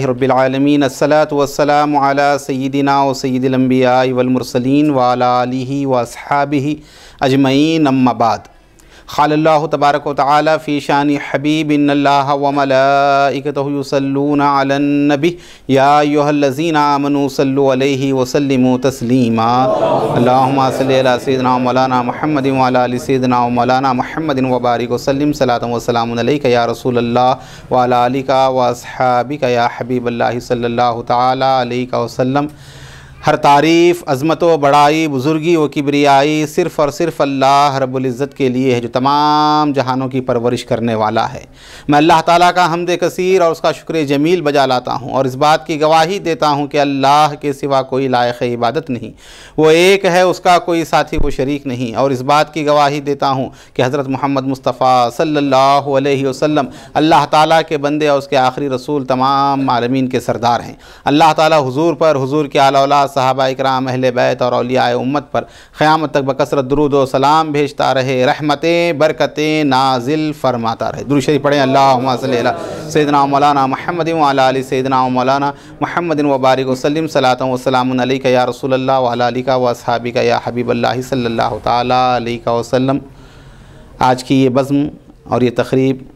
अल्हम्दुलिल्लाहि रब्बिल आलमीन अस्सलातु वस्सलामु अला सय्यिदिना व सय्यिदिल अंबियाइ वल मुरसलीन व अला आलिहि व अस्हाबिहि अजमईन अम्मा बाद। क़ालल्लाहु तबारक व तआला फ़ी शानि हबीब इन्नल्लाहा व मलाइकतहु युसल्लूना अलन नबी या अय्युहल्लज़ीना आमनू सल्लु अलैहि व सल्लिमू तस्लीमा। अल्लाहुम्मा सल्लि अला सय्यिदिना मौलाना मुहम्मदिन व अला आलि सय्यिदिना मौलाना मुहम्मदिन व बारिक व सल्लिम सलातन व सलामुन अलैका या रसूलल्लाह व अला आलिका व अस्हाबिका या हबीबल्लाहि सल्लल्लाहु तआला अलैहि वसल्लम। हर तारीफ़, अज़मत व बड़ाई, बुज़ुर्गी व किबरियाई सिर्फ़ और सिर्फ़ अल्लाह रब्बुल इज़्ज़त के लिए है जो तमाम जहानों की परवरिश करने वाला है। मैं अल्लाह ताला का हम्द कसीर और उसका शुक्र जमील बजा लाता हूँ और इस बात की गवाही देता हूँ कि अल्लाह के सिवा कोई लायक़ इबादत नहीं, वो एक है, उसका कोई साथी व शरीक नहीं। और इस बात की गवाही देता हूँ कि हज़रत मोहम्मद मुस्तफ़ा सल्लल्लाहु अलैहि वसल्लम अल्लाह ताला के बंदे और उसके आखिरी रसूल, तमाम आलमीन के सरदार हैं। अल्लाह ताला हुज़ूर पर, हुज़ूर के आला औलाद, सहाबा इकराम, अहले बैत और औलियाए उम्मत पर क़यामत तक बकसरत दुरूद व सलाम भेजता रहे, रहमतें बरकतें नाजिल फरमाता रहे। दुरूद शरीफ पढ़ें। अल्लाहुम्मा सल्लि अला सय्यिदिना मौलाना मुहम्मदिन व अला आलि सय्यिदिना मौलाना मुहम्मदिन व बारिक व सल्लिम सलातन व सलामुन अलैका या रसूलल्लाह व अला आलिका व अस्हाबिका या हबीबल्लाहि सल्लल्लाहु तआला अलैहि वसल्लम। आज की ये बज़्म और ये तक़रीब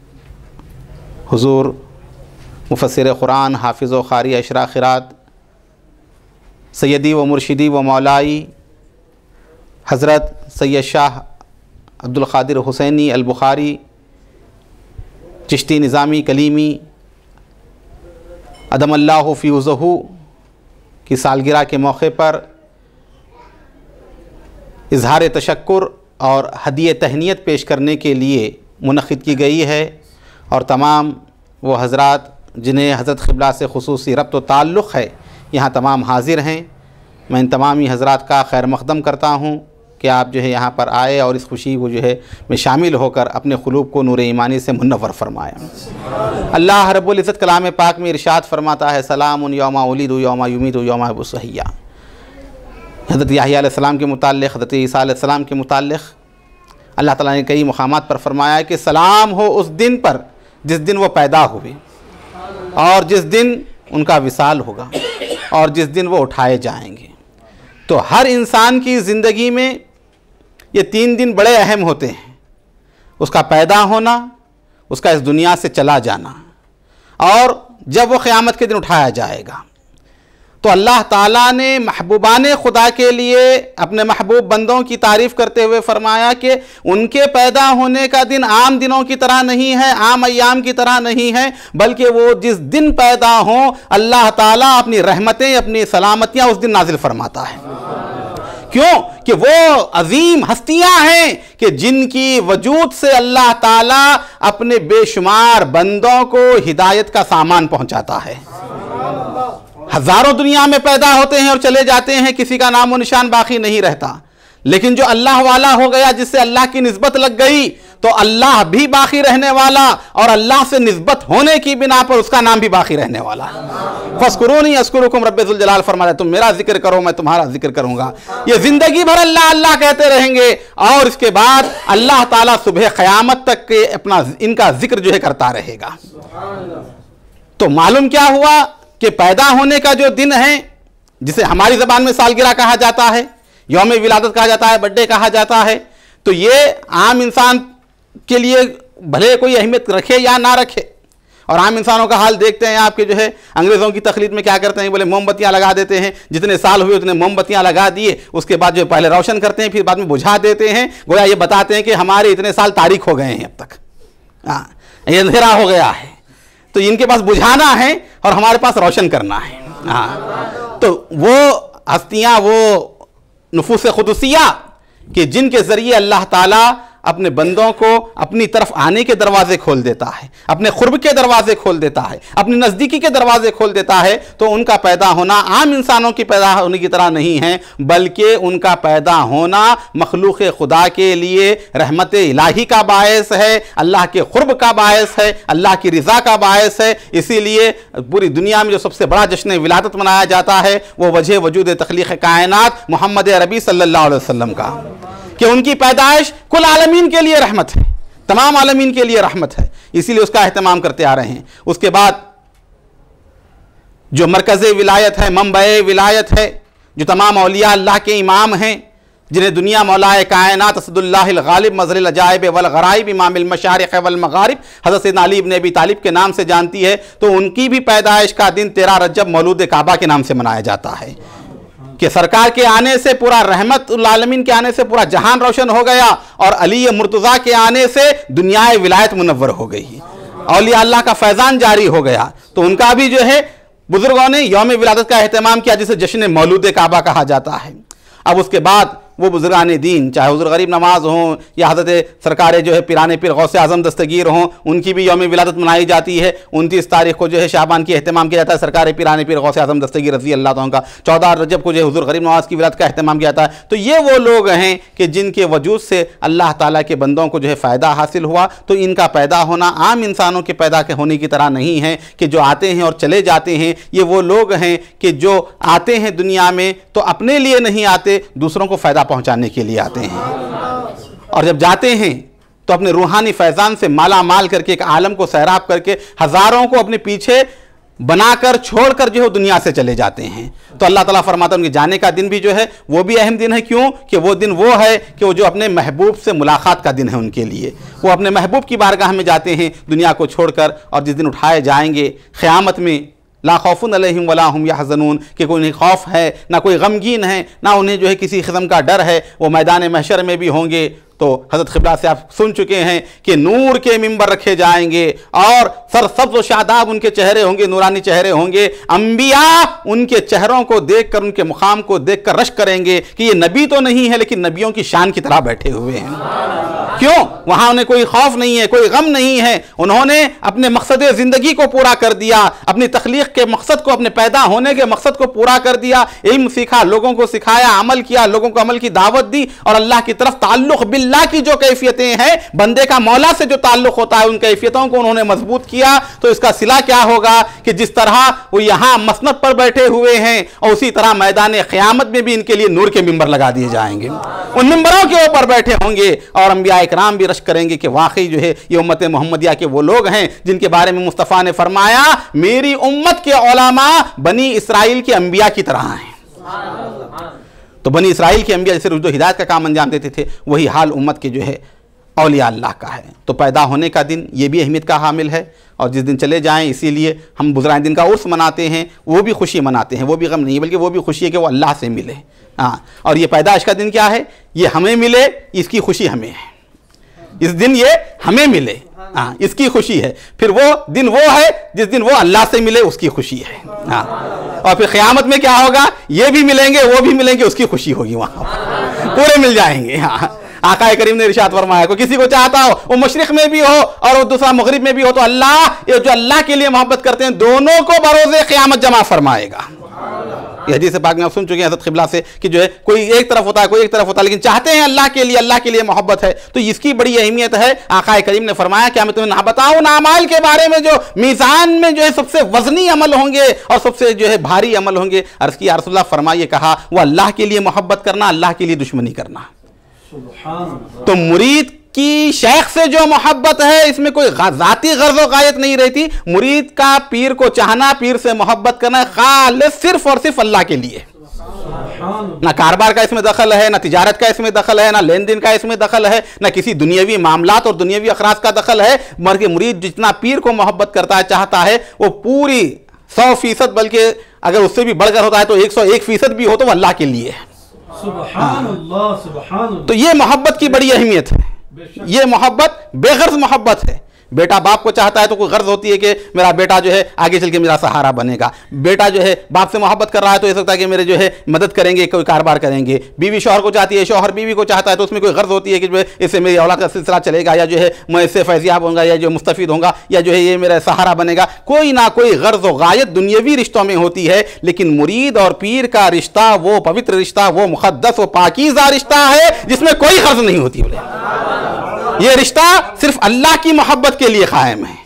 हुज़ूर मुफ़स्सिर क़ुरान, हाफ़िज़ व क़ारी अशरा क़िरात, सैयदी व मुर्शिदी व मौलाई हज़रत सैयद शाह अब्दुल क़ादिर हुसैनी अल बुख़ारी चिश्ती निज़ामी कलीमी अदमल्लाहु फ़ीज़हू की सालगिरह के मौके पर इज़हार तशक्कुर और हदिये तहनीत पेश करने के लिए मुनक़्क़िद की गई है। और तमाम वो हज़रात जिन्हें हज़रत क़िबला से ख़ुसूसी रब्त व ताल्लुक़ है, यहाँ तमाम हाज़िर हैं। मैं इन तमामी हज़रात का खैर मक़दम करता हूँ कि आप जो है यहाँ पर आए और इस खुशी को जो है में शामिल होकर अपने क़ुलूब को नूर ईमानी से मुनव्वर फरमाया। अल्लाह रब्बुल इज़्ज़त कलाम पाक में इरशाद फरमाता है, सलामुन यौमा उलिदु यौमा युमीतु यौमा यबअसु हय्या। हज़रत याहया अलैहिस्सलाम के मुताल्लिक़, हज़रत ईसा अलैहिस्सलाम के मुताल्लिक़ अल्लाह ताला ने कई मुक़ामात पर फरमाया कि सलाम हो उस दिन पर जिस दिन वो पैदा हुए और जिस दिन उनका विसाल होगा और जिस दिन वो उठाए जाएंगे। तो हर इंसान की ज़िंदगी में ये 3 दिन बड़े अहम होते हैं, उसका पैदा होना, उसका इस दुनिया से चला जाना और जब वो क़यामत के दिन उठाया जाएगा। तो अल्लाह ताला ने महबूबान खुदा के लिए अपने महबूब बंदों की तारीफ़ करते हुए फ़रमाया कि उनके पैदा होने का दिन आम दिनों की तरह नहीं है, आम अय्याम की तरह नहीं है, बल्कि वो जिस दिन पैदा हों अल्लाह ताला अपनी रहमतें, अपनी सलामतियाँ उस दिन नाजिल फरमाता है। क्यों? कि वो अजीम हस्तियाँ हैं कि जिनकी वजूद से अल्लाह ताला अपने बेशुमार बंदों को हिदायत का सामान पहुँचाता है। हज़ारों दुनिया में पैदा होते हैं और चले जाते हैं, किसी का नामो निशान बाकी नहीं रहता। लेकिन जो अल्लाह वाला हो गया, जिससे अल्लाह की निस्बत लग गई, तो अल्लाह भी बाकी रहने वाला और अल्लाह से निस्बत होने की बिना पर उसका नाम भी बाकी रहने वाला। फ़स्कुरूनी अस्कुरुकुम रब्बे ज़ुल जलाल फरमाया, तुम मेरा जिक्र करो मैं तुम्हारा जिक्र करूँगा। ये ज़िंदगी भर अल्लाह अल्लाह कहते रहेंगे और इसके बाद अल्लाह ताला सुबह क़यामत तक के अपना इनका जिक्र जो है करता रहेगा। तो मालूम क्या हुआ कि पैदा होने का जो दिन है, जिसे हमारी ज़बान में सालगिरह कहा जाता है, यौम विलादत कहा जाता है, बर्थडे कहा जाता है, तो ये आम इंसान के लिए भले कोई अहमियत रखे या ना रखे। और आम इंसानों का हाल देखते हैं आपके जो है अंग्रेज़ों की तकलीद में क्या करते हैं, बोले मोमबत्तियाँ लगा देते हैं, जितने साल हुए उतने मोमबत्तियाँ लगा दिए, उसके बाद जो पहले रोशन करते हैं फिर बाद में बुझा देते हैं, गोया ये बताते हैं कि हमारे इतने साल तारीख हो गए हैं अब तक, हाँ ये अंधेरा हो गया है, तो इनके पास बुझाना है और हमारे पास रोशन करना है। हाँ, तो वो हस्तियाँ, वो नुफूस खुदूसिया कि जिनके ज़रिए अल्लाह ताला अपने बंदों को अपनी तरफ आने के दरवाजे खोल देता है, अपने क़ुर्ब के दरवाजे खोल देता है, अपनी नज़दीकी के दरवाजे खोल देता है, तो उनका पैदा होना आम इंसानों की पैदा होने की तरह नहीं है, बल्कि उनका पैदा होना मखलूक़ खुदा के लिए रहमत इलाही का बायस है, अल्लाह के क़ुर्ब का बायस है, अल्लाह की रज़ा का बायस है। इसीलिए पूरी दुनिया में जो सबसे बड़ा जश्न विलादत मनाया जाता है वो वजह वजूद तख्लीक़ कायनात मोहम्मद अरबी सल्लल्लाहु अलैहि वसल्लम का, कि उनकी पैदाइश कुल आलमीन के लिए रहमत है, तमाम आलमीन के लिए रहमत है, इसीलिए उसका एहतमाम करते आ रहे हैं। उसके बाद जो मरकज़ विलायत है, मंबए विलायत है, जो तमाम औलिया अल्लाह के इमाम हैं, जिन्हें दुनिया मौलाए कायनात असदुल्लाहिल गालिब मज़रिल अजाइब वल गराइब इमामिल मशारिक़ वल मगारिब हज़रत सैयदना अली इब्न अबी तालिब के नाम से जानती है, तो उनकी भी पैदाइश का दिन 13 रजब मौलूद काबा के नाम से मनाया जाता है कि सरकार के आने से पूरा रहमतुल आलमीन के आने से पूरा जहान रोशन हो गया और अली मुर्तज़ा के आने से दुनियाए विलायत मुनव्वर हो गई, औलिया अल्लाह का फैज़ान जारी हो गया। तो उनका भी जो है बुजुर्गों ने यौम विलादत का एहतमाम किया, जिसे जश्न मौलूद काबा कहा जाता है। अब उसके बाद वो बुजुर्गान दीन, चाहे हुज़ूर गरीब नवाज हों या हज़रत सरकार जो है पिराने पीर गौसे आज़म दस्तगीर हों, उनकी भी यौम विलादत मनाई जाती है। 29 तारीख को जो है शाबान की एहतमाम किया जाता है सरकार पिराने पीर गौसे आज़म दस्तगीर रज़ी अल्लाह तआला का। 14 रजब को जो है हुज़ूर गरीब नवाज की विलादत का एहतमाम किया जाता है। तो ये वो लोग हैं कि जिनके वजूद से अल्लाह ताला के बंदों को जो है फ़ायदा हासिल हुआ। तो इनका पैदा होना आम इंसानों के पैदा होने की तरह नहीं है कि जो आते हैं और चले जाते हैं। ये वो लोग हैं कि जो आते हैं दुनिया में तो अपने लिए नहीं आते, दूसरों को फ़ायदा पहुँचाने के लिए आते हैं, और जब जाते हैं तो अपने रूहानी फैज़ान से माला माल करके एक आलम को सैराब करके हज़ारों को अपने पीछे बनाकर छोड़कर जो है दुनिया से चले जाते हैं। तो अल्लाह ताला फरमाता है उनके जाने का दिन भी जो है वो भी अहम दिन है। क्यों कि वो दिन वो है कि वो जो अपने महबूब से मुलाकात का दिन है उनके लिए। वो अपने महबूब की बारगाह में जाते हैं दुनिया को छोड़कर, और जिस दिन उठाए जाएंगे क़यामत में, ला खौफुन अलैहिम वला हुम यहज़नून, कि कोई उन्हें खौफ है ना कोई गमगीन है ना उन्हें जो है किसी किस्म का डर है। वो मैदान महशर में भी होंगे। तो हज़रत क़िबला से आप सुन चुके हैं कि नूर के मिंबर रखे जाएंगे और सरसब्ज़ व शादाब उनके चेहरे होंगे, नूरानी चेहरे होंगे। अंबिया उनके चेहरों को देखकर, उनके मुकाम को देखकर रश करेंगे कि ये नबी तो नहीं है लेकिन नबियों की शान की तरह बैठे हुए हैं। क्यों? वहाँ उन्हें कोई खौफ नहीं है, कोई गम नहीं है। उन्होंने अपने मकसद ज़िंदगी को पूरा कर दिया, अपनी तख्लीक़ के मकसद को, अपने पैदा होने के मकसद को पूरा कर दिया। इल्म सीखा, लोगों को सिखाया, अमल किया, लोगों को अमल की दावत दी, और अल्लाह की तरफ ताल्लुक़ बिल्लाह की जो कैफियतें हैं, बंदे का मौला से जो ताल्लुक़ होता है, उन कैफियतों को उन्होंने मजबूत किया। तो इसका सिला क्या होगा कि जिस तरह वो यहाँ मसनद पर बैठे हुए हैं और उसी तरह मैदान क़यामत में भी इनके लिए नूर के मिंबर लगा दिए जाएंगे। उन मिंबरों के ऊपर बैठे होंगे और अंबिया इकराम भी रश करेंगे कि वाकई जो है ये उम्मत मोहम्मदिया के वो लोग हैं जिनके बारे में मुस्तफ़ा ने फरमाया, मेरी उम्मत के उलमा बनी इसराइल के अंबिया की तरह हैं। तो बनी इसराइल के अंबिया जैसे रुजू हिदायत का काम अंजाम देते थे, वही हाल उम्मत के जो है औलिया अल्लाह का है। तो पैदा होने का दिन ये भी अहमियत का हामिल है, और जिस दिन चले जाएं इसीलिए हम बुज़ुर्गान दिन का उर्स मनाते हैं। वो भी खुशी मनाते हैं, वो भी गम नहीं, बल्कि वो भी खुशी है कि वो अल्लाह से मिले। हाँ, और ये पैदाइश का दिन क्या है? ये हमें मिले, इसकी खुशी हमें है। इस दिन ये हमें मिले, हाँ, इसकी खुशी है। फिर वो दिन वो है जिस दिन वो अल्लाह से मिले, उसकी खुशी है। हाँ, और फिर क़यामत में क्या होगा? ये भी मिलेंगे, वो भी मिलेंगे, उसकी खुशी होगी, वहाँ पूरे मिल जाएंगे। हाँ, आका करीम ने इरशाद फरमाया, को किसी को चाहता हो वो मशरिक में भी हो और वो दूसरा मगरिब में भी हो, तो अल्लाह ये जो अल्लाह के लिए मोहब्बत करते हैं दोनों को बरोज़े क़यामत जमा फरमाएगा। ये हदीस पाक में आप सुन चुके हैं हज़रत क़िबला से कि जो है कोई एक तरफ होता है, कोई एक तरफ होता है, लेकिन चाहते हैं अल्लाह के लिए मोहब्बत है। तो इसकी बड़ी अहमियत है। आका करीम ने फरमाया, क्या मैं तुम्हें ना बताऊं ना अमाल के बारे में जो मीज़ान में जो है सबसे वज़नी अमल होंगे और सबसे जो है भारी अमल होंगे। अर्ज़ की या रसूल अल्लाह, फरमाइए, कहा वो अल्लाह के लिए मोहब्बत करना, अल्लाह के लिए दुश्मनी करना। तो मुरीद की शेख से जो मोहब्बत है, इसमें कोई ज़ाती गर्ज़ व गायत नहीं रहती। मुरीद का पीर को चाहना, पीर से मोहब्बत करना खालिस सिर्फ और सिर्फ अल्लाह के लिए। ना कारोबार का इसमें दखल है, ना तिजारत का इसमें दखल है, ना लेन देन का इसमें दखल है, ना किसी दुनियावी मामलात और दुनियावी अखराज का दखल है। मगर के मुरीद जितना पीर को मोहब्बत करता है, चाहता है, वो पूरी 100%, बल्कि अगर उससे भी बढ़कर होता है तो 101% भी हो तो अल्लाह के लिए है। सुभान अल्लाह, सुभान अल्लाह। तो ये मोहब्बत की बड़ी अहमियत है। ये मोहब्बत बेगर्ज मोहब्बत है। बेटा बाप को चाहता है तो कोई गर्ज होती है कि मेरा बेटा जो है आगे चल के मेरा सहारा बनेगा। बेटा जो है बाप से मोहब्बत कर रहा है तो ये सकता है कि मेरे जो है मदद करेंगे, कोई कारोबार करेंगे। बीवी शौहर को चाहती है, शौहर बीवी को चाहता है, तो उसमें कोई गर्ज होती है कि जो है इससे मेरी औलाद का सिलसिला चलेगा, या जो है मैं इससे फैज़याब होऊंगा, या जो मुस्तफ़ीद होऊंगा, या जो है ये मेरा सहारा बनेगा। कोई ना कोई गर्ज व गायत दुनियावी रिश्तों में होती है, लेकिन मुरीद और पीर का रिश्ता वो पवित्र रिश्ता, वो मुक़द्दस व पाकीज़ा रिश्ता है जिसमें कोई गर्ज नहीं होती। ये रिश्ता सिर्फ अल्लाह की मोहब्बत के लिए कायम है।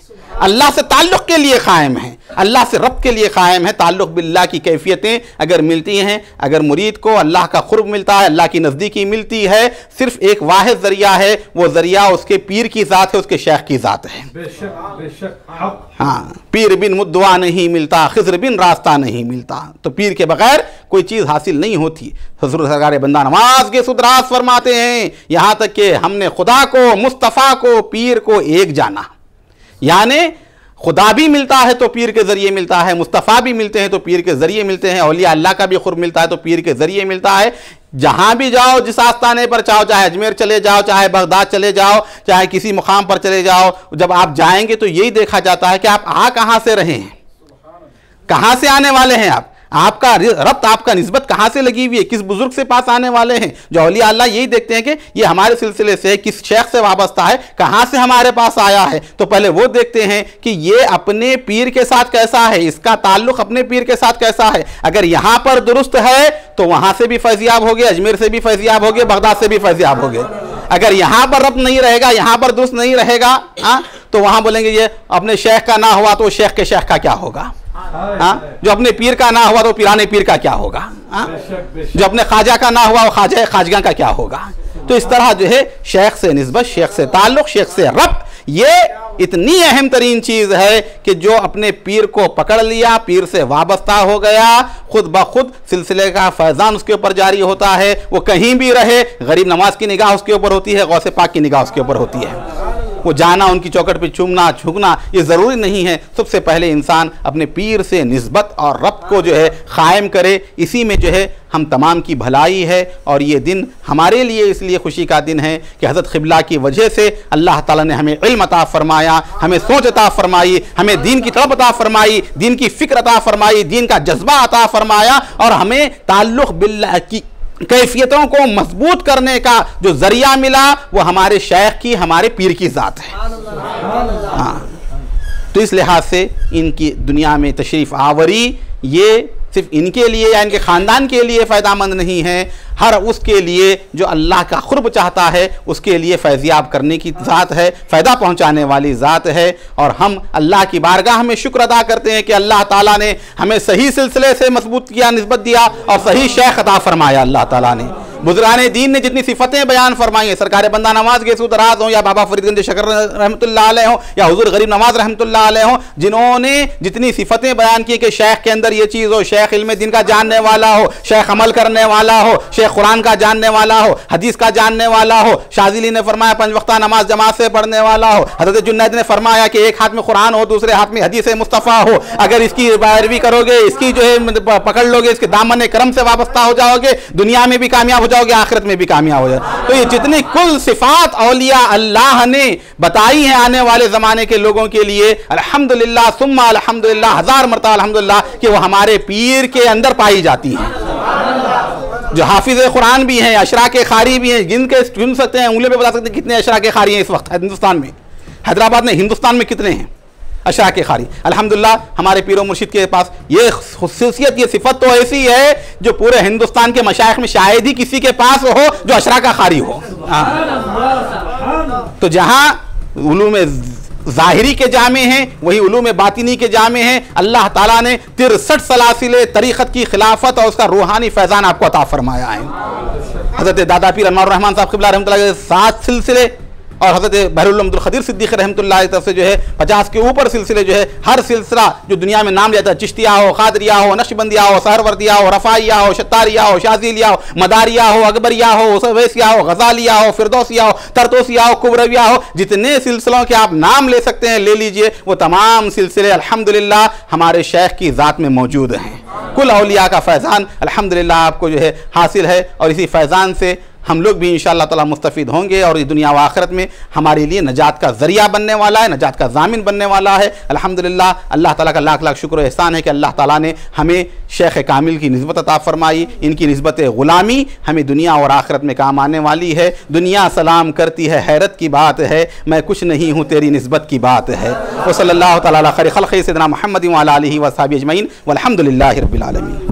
अल्लाह से ताल्लुक़ के लिए कायम है, अल्लाह से रब्त के लिए कायम है। ताल्लुक़ बिल्लाह की कैफियतें अगर मिलती हैं, अगर मुरीद को अल्लाह का क़ुर्ब मिलता है, अल्लाह की नज़दीकी मिलती है, सिर्फ एक वाहिद ज़रिया है, वो ज़रिया उसके पीर की ज़ात है, उसके शेख की ज़ात है। हाँ, पीर बिन मुद्दवा नहीं मिलता, खिज़र बिन रास्ता नहीं मिलता। तो पीर के बगैर कोई चीज़ हासिल नहीं होती। हुज़ूर सरकार बंदा नवाज के सुदराज फरमाते हैं, यहाँ तक कि हमने खुदा को, मुस्तफ़ा को, पीर को एक जाना। यानी खुदा भी मिलता है तो पीर के ज़रिए मिलता है, मुस्तफ़ा भी मिलते हैं तो पीर के ज़रिए मिलते हैं, औलिया अल्लाह का भी क़ुर्ब मिलता है तो पीर के ज़रिए मिलता है। जहाँ भी जाओ, जिस आस्थाने पर चाहो, चाहे अजमेर चले जाओ, चाहे बगदाद चले जाओ, चाहे किसी मुकाम पर चले जाओ, जब आप जाएंगे तो यही देखा जाता है कि आप कहाँ से रहे हैं, कहाँ से आने वाले हैं, आपका रब्त, आपका निस्बत कहाँ से लगी हुई है, किस बुजुर्ग से पास आने वाले हैं। जो औलिया अल्लाह यही देखते हैं कि ये हमारे सिलसिले से, किस शेख से वाबस्ता है, कहाँ से हमारे पास आया है। तो पहले वो देखते हैं कि ये अपने पीर के साथ कैसा है, इसका ताल्लुक़ अपने पीर के साथ कैसा है। अगर यहाँ पर दुरुस्त है तो वहाँ से भी फैज़याब हो गए, अजमेर से भी फैज़याब हो गए, बगदाद से भी फैज़याब हो गए। अगर यहाँ पर रब्त नहीं रहेगा, यहाँ पर दुरुस्त नहीं रहेगा, तो वहाँ बोलेंगे ये अपने शेख का ना हुआ तो शेख के शेख का क्या होगा। जो अपने पीर का ना हुआ तो पीराने पीर का क्या होगा। जो अपने ख्वाजा का ना हुआ वो ख्वाजा खाजगा का क्या होगा। तो इस तरह जो है शेख से निस्बत, शेख से ताल्लुक़, शेख से रब्त, ये इतनी अहम तरीन चीज़ है कि जो अपने पीर को पकड़ लिया, पीर से वाबस्ता हो गया, खुद ब खुद सिलसिले का फैज़ान उसके ऊपर जारी होता है। वो कहीं भी रहे, गरीब नवाज की निगाह उसके ऊपर होती है, गौसे पाक की निगाह उसके ऊपर होती है। वो जाना, उनकी चौखट पे चूमना, झुकना ये ज़रूरी नहीं है। सबसे पहले इंसान अपने पीर से निस्बत और रब्त को जो है क़ायम करे। इसी में जो है हम तमाम की भलाई है। और ये दिन हमारे लिए इसलिए खुशी का दिन है कि हज़रत क़िबला की वजह से अल्लाह ताला ने हमें इल्म अता फ़रमाया, हमें सोच अता फ़रमाई, हमें दीन की तलब अता फ़रमाई, दीन की फ़िक्र अता फ़रमाई, दीन का जज्बा अता फ़रमाया, और हमें ताल्लुक़ बिल्लाह की कैफियतों को मजबूत करने का जो जरिया मिला वो हमारे शेख की, हमारे पीर की ज़ात है। हाँ, तो इस लिहाज से इनकी दुनिया में तशरीफ़ आवरी ये सिर्फ इनके लिए या इनके ख़ानदान के लिए फ़ायदामंद नहीं है, हर उसके लिए जो अल्लाह का क़ुर्ब चाहता है उसके लिए फैज़याब करने की ज़ात है, फ़ायदा पहुँचाने वाली ज़ात है। और हम अल्लाह की बारगाह में शुक्र अदा करते हैं कि अल्लाह ताला ने हमें सही सिलसिले से मजबूत किया, निस्बत दिया और सही शेख अता फ़रमाया। अल्लाह ताला ने, बुज़ुर्गान दीन ने जितनी सिफ़तें बयान फरमाई हैं, सरकार बंदा नवाज के सुदराज हों या बाबा फरीदगंज शकर रहमतुल्लाह अलैह हों या हुज़ूर गरीब नवाज रहमतुल्लाह अलैह हों, जिन्होंने जितनी सिफ़तें बयान की कि शेख के अंदर ये चीज़ हो, शेख इल्म दीन का जानने वाला हो, शेख अमल करने वाला हो, शेख कुरान का जानने वाला हो, हदीस का जानने वाला हो। शाज़िली ने फरमाया 5 वक्ता नमाज जमात से पढ़ने वाला हो। हज़रत जुन्नैद ने फरमाया कि एक हाथ में कुरान हो, दूसरे हाथ में हदीस मुस्तफ़ा हो। अगर इसकी पैरवी करोगे, इसकी जो है पकड़ लोगे, इसके दामन करम से वाबस्ता हो जाओगे, दुनिया में भी कामयाब हो जाओगे, आखिरत में भी कामयाब हो जाओगे। तो ये जितनी कुल सिफात औलिया अल्लाह ने बताई हैं आने वाले ज़माने के लोगों के लिए, अल्हम्दुलिल्लाह सुम्मा अल्हम्दुलिल्लाह, 1000 मरतबा अल्हम्दुलिल्लाह कि वो हमारे पीर के अंदर पाई जाती हैं। जो हाफिज़ कुरान भी हैं, अशरा के खारी भी हैं, गिन सकते हैं, उंगली पे बता सकते हैं कितने अशरा के खारी हैं इस वक्त हिंदुस्तान में। हैदराबाद में, हिंदुस्तान में कितने हैं अशरा के खारी। अल्हम्दुलिल्लाह हमारे पीरो मुर्शिद के पास ये खुसूसियत, ये सिफत तो ऐसी है जो पूरे हिंदुस्तान के मशाइख में शायद ही किसी के पास हो जो अशरा का खारी हो। तो जहाँ उलूम ज़ाहिरी के जामे हैं वही उलूम बातिनी के जामे हैं। अल्लाह ताला ने 63 सलासिले तरीक़त की खिलाफत और उसका रूहानी फैज़ान आपको अता फरमाया है। हज़रत दादा पीर अनवारुर रहमान साहब क़िबला रहमतुल्लाह के 7 सिलसिले और हज़रत बहरुल अब्दुल क़दीर सिद्दीक़ रहमतुल्लाह की तरफ से जो है 50 के ऊपर सिलसिले जो है, हर सिलसिला जो दुनिया में नाम लेता है, चिश्तिया हो, क़ादरिया हो, नक्शबंदिया हो, सहरवर्दिया हो, रफ़ाइया हो, शत्तारिया हो, शाज़िलिया हो, मदारिया हो, अकबरिया हो, उवैसिया हो, गज़ालिया हो, फिरदौसिया हो, तरतोसिया हो, कुबरविया हो, जितने सिलसिलों के आप नाम ले सकते हैं ले लीजिए। वो तमाम सिलसिले अल्हम्दुलिल्लाह हमारे शेख की ज़ात में मौजूद हैं। कुल औलिया का फैज़ान अल्हम्दुलिल्लाह आपको जो है हासिल है और इसी फैज़ान से हम लोग भी इंशाअल्लाह ताला मुस्तफ़ीद होंगे और इस दुनिया व आखिरत में हमारे लिए नजात का ज़रिया बनने वाला है, नजात का ज़ामिन बनने वाला है। अल्हम्दुलिल्लाह अल्लाह ताला का लाख लाख शुक्र एहसान है कि अल्लाह ताला ने हमें शेख कामिल की निस्बत अता फ़रमाई। इनकी निस्बत ग़ुलामी हमें दुनिया और आखिरत में काम आने वाली है। दुनिया सलाम करती है, हैरत की बात है, मैं कुछ नहीं हूँ तेरी निस्बत की बात है। व सल्लल्लाहु तआला अला खैरि खल्क़ि सय्यिदिना मुहम्मद व अला आलिहि व अस्हाबिहि अजमईन वल्हम्दुलिल्लाहि रब्बिल आलमीन।